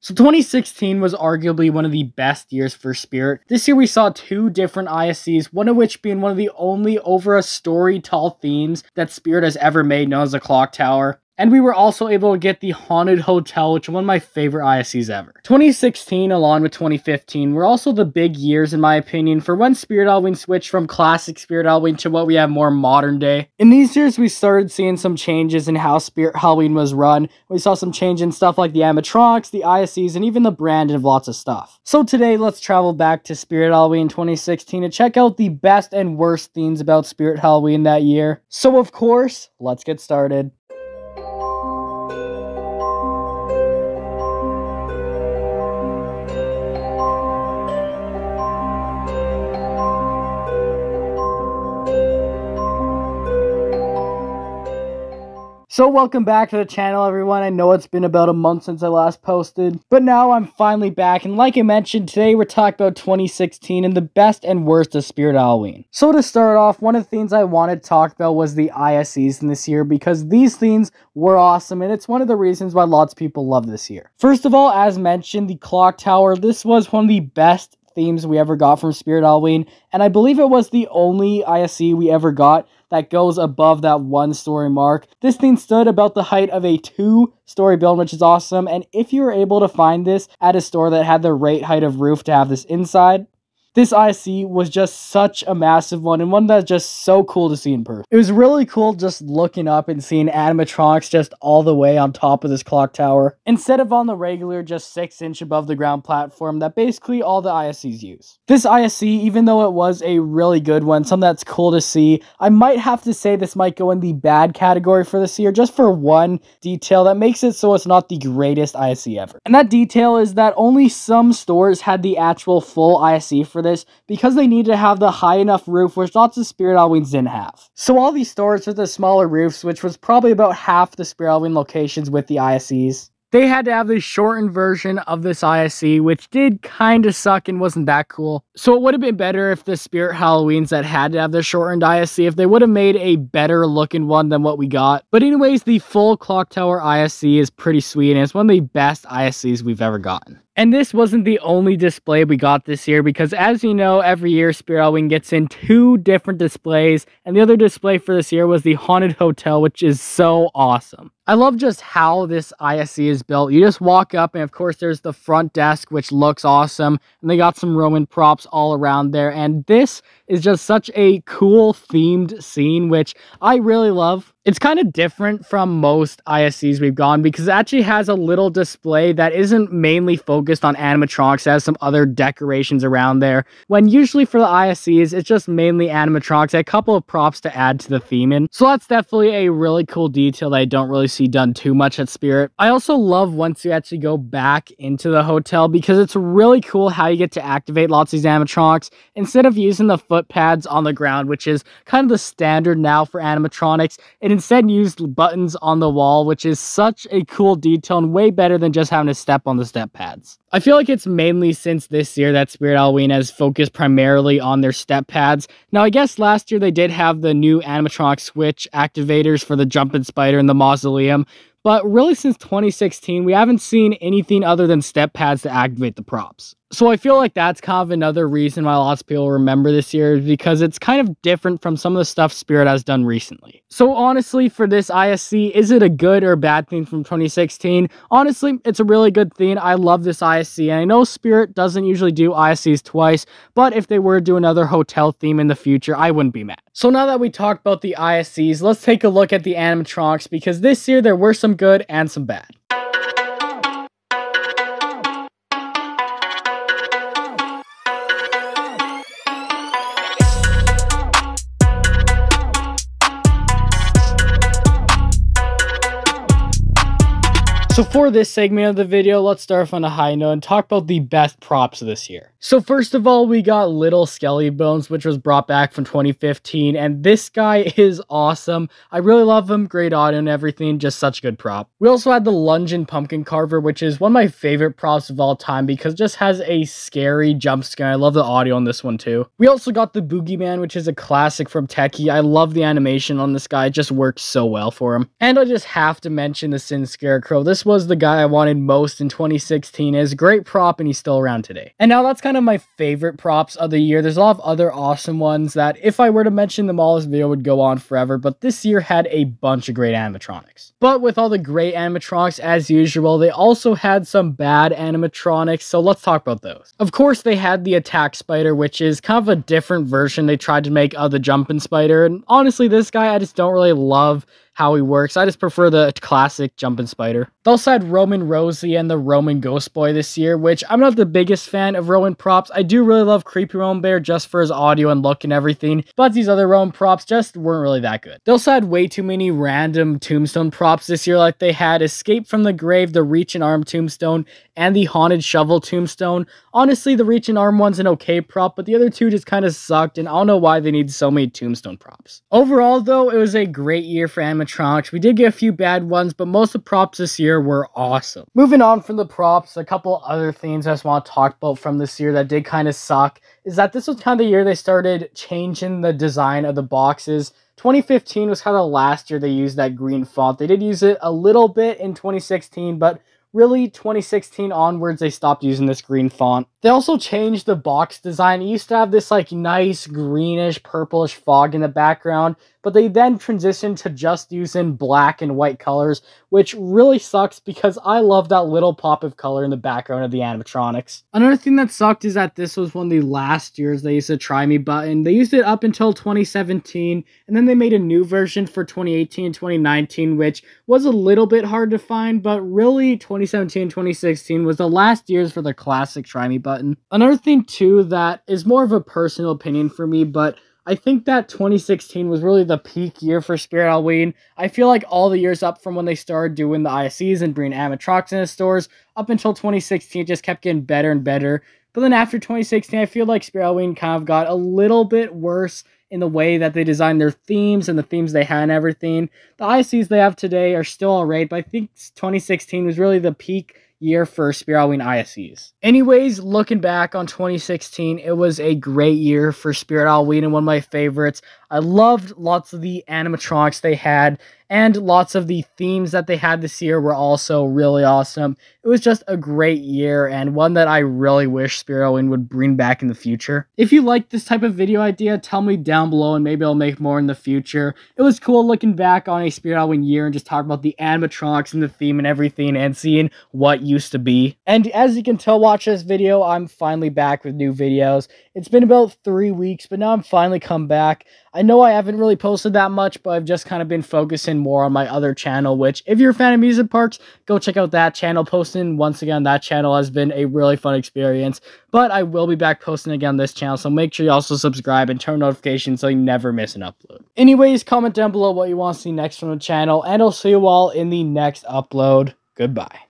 So 2016 was arguably one of the best years for Spirit. This year we saw two different ISCs, one of which being one of the only over a story tall themes that Spirit has ever made, known as the Clock Tower. And we were also able to get the Haunted Hotel, which is one of my favorite ISCs ever. 2016, along with 2015, were also the big years, in my opinion, for when Spirit Halloween switched from classic Spirit Halloween to what we have more modern day. In these years, we started seeing some changes in how Spirit Halloween was run. We saw some change in stuff like the animatronics, the ISCs, and even the branding of lots of stuff. So today, let's travel back to Spirit Halloween 2016 to check out the best and worst themes about Spirit Halloween that year. So of course, let's get started. So welcome back to the channel, everyone. I know it's been about a month since I last posted, but now I'm finally back, and like I mentioned, today we're talking about 2016 and the best and worst of Spirit Halloween. So to start off, one of the things I wanted to talk about was the ISCs in this year, because these themes were awesome, and it's one of the reasons why lots of people love this year. First of all, as mentioned, the Clock Tower, this was one of the best themes we ever got from Spirit Halloween, and I believe it was the only ISC we ever got that goes above that 1-story mark. This thing stood about the height of a 2-story building, which is awesome, and if you were able to find this at a store that had the right height of roof to have this inside, this IC was just such a massive one, and one that's just so cool to see in person. It was really cool just looking up and seeing animatronics just all the way on top of this clock tower, instead of on the regular just 6-inch above the ground platform that basically all the ISCs use. This ISC, even though it was a really good one, something that's cool to see, I might have to say this might go in the bad category for this year, just for one detail that makes it so it's not the greatest ISC ever. And that detail is that only some stores had the actual full ISC for this, because they needed to have the high enough roof, which lots of Spirit Halloweens didn't have. So all these stores with the smaller roofs, which was probably about half the Spirit Halloween locations with the ISCs, they had to have the shortened version of this ISC, which did kind of suck and wasn't that cool. So it would have been better if the Spirit Halloweens that had to have the shortened ISC, if they would have made a better looking one than what we got. But anyways, the full Clock Tower ISC is pretty sweet, and it's one of the best ISCs we've ever gotten. And this wasn't the only display we got this year, because as you know, every year Spirit Halloween gets in 2 different displays, and the other display for this year was the Haunted Hotel, which is so awesome. I love just how this ISC is built. You just walk up, and of course there's the front desk, which looks awesome, and they got some Roman props all around there, and this is just such a cool themed scene, which I really love. It's kind of different from most ISCs we've gone, because it actually has a little display that isn't mainly focused on animatronics. It has some other decorations around there, when usually for the ISCs, it's just mainly animatronics, a couple of props to add to the theme in. So that's definitely a really cool detail that I don't really see done too much at Spirit. I also love once you actually go back into the hotel, because it's really cool how you get to activate lots of these animatronics instead of using the foot pads on the ground, which is kind of the standard now for animatronics. It instead used buttons on the wall, which is such a cool detail and way better than just having to step on the step pads. I feel like it's mainly since this year that Spirit Halloween has focused primarily on their step pads. Now, I guess last year they did have the new animatronic switch activators for the Jumpin' Spider and the Mausoleum, but really since 2016, we haven't seen anything other than step pads to activate the props. So I feel like that's kind of another reason why lots of people remember this year, because it's kind of different from some of the stuff Spirit has done recently. So honestly, for this ISC, is it a good or bad theme from 2016? Honestly, it's a really good theme. I love this ISC, and I know Spirit doesn't usually do ISCs twice, but if they were to do another hotel theme in the future, I wouldn't be mad. So now that we talked about the ISCs, let's take a look at the animatronics, because this year there were some good and some bad. So for this segment of the video, let's start off on a high note and talk about the best props of this year. So first of all, we got Little Skelly Bones, which was brought back from 2015, and this guy is awesome. I really love him, great audio and everything, just such a good prop. We also had the Lungin Pumpkin Carver, which is one of my favorite props of all time because it just has a scary jump scare. I love the audio on this one too. We also got the Boogeyman, which is a classic from Techie. I love the animation on this guy, it just works so well for him. And I just have to mention the Sin Scarecrow. This was was the guy I wanted most in 2016. He has a great prop and he's still around today. And now that's kind of my favorite props of the year. There's a lot of other awesome ones that if I were to mention them all, this video would go on forever, but this year had a bunch of great animatronics. But with all the great animatronics, as usual, they also had some bad animatronics, so let's talk about those. Of course, they had the attack spider, which is kind of a different version they tried to make of the jumping spider, and honestly, this guy I just don't really love how he works. I just prefer the classic jumping spider. They also had Roman Rosie and the Roman Ghost Boy this year, which I'm not the biggest fan of Roman props. I do really love Creepy Roman Bear just for his audio and look and everything, but these other Roman props just weren't really that good. They also had way too many random tombstone props this year, like they had Escape from the Grave, the Reach and Arm tombstone, and the Haunted Shovel tombstone. Honestly, the Reach and Arm one's an okay prop, but the other two just kind of sucked, and I don't know why they need so many tombstone props. Overall, though, it was a great year for animatronics. We did get a few bad ones, but most of the props this year were awesome. Moving on from the props, a couple other things I just want to talk about from this year that did kind of suck is that this was kind of the year they started changing the design of the boxes. 2015 was kind of the last year they used that green font. They did use it a little bit in 2016, but really 2016 onwards they stopped using this green font. They also changed the box design. It used to have this like nice greenish purplish fog in the background, but they then transitioned to just using black and white colors, which really sucks because I love that little pop of color in the background of the animatronics. Another thing that sucked is that this was one of the last years they used the Try Me button. They used it up until 2017, and then they made a new version for 2018 and 2019, which was a little bit hard to find, but really 2017 and 2016 was the last years for the classic Try Me button. Another thing too that is more of a personal opinion for me, but I think that 2016 was really the peak year for Spirit Halloween. I feel like all the years up from when they started doing the ISEs and bringing animatronics in the stores up until 2016 just kept getting better and better. But then after 2016, I feel like Spirit Halloween kind of got a little bit worse in the way that they designed their themes and the themes they had and everything. The ISEs they have today are still alright, but I think 2016 was really the peak year for Spirit Halloween ISEs. Anyways, looking back on 2016, it was a great year for Spirit Halloween and one of my favorites. I loved lots of the animatronics they had, and lots of the themes that they had this year were also really awesome. It was just a great year, and one that I really wish Spirit Halloween would bring back in the future. If you like this type of video idea, tell me down below, and maybe I'll make more in the future. It was cool looking back on a Spirit Halloween year and just talk about the animatronics and the theme and everything, and seeing what used to be. And as you can tell, watch this video, I'm finally back with new videos. It's been about 3 weeks, but now I'm finally come back. I know I haven't really posted that much, but I've just kind of been focusing more on my other channel, which if you're a fan of amusement parks, go check out that channel. Posting once again on that channel has been a really fun experience, but I will be back posting again on this channel, so make sure you also subscribe and turn notifications so you never miss an upload. Anyways, comment down below what you want to see next from the channel, and I'll see you all in the next upload. Goodbye.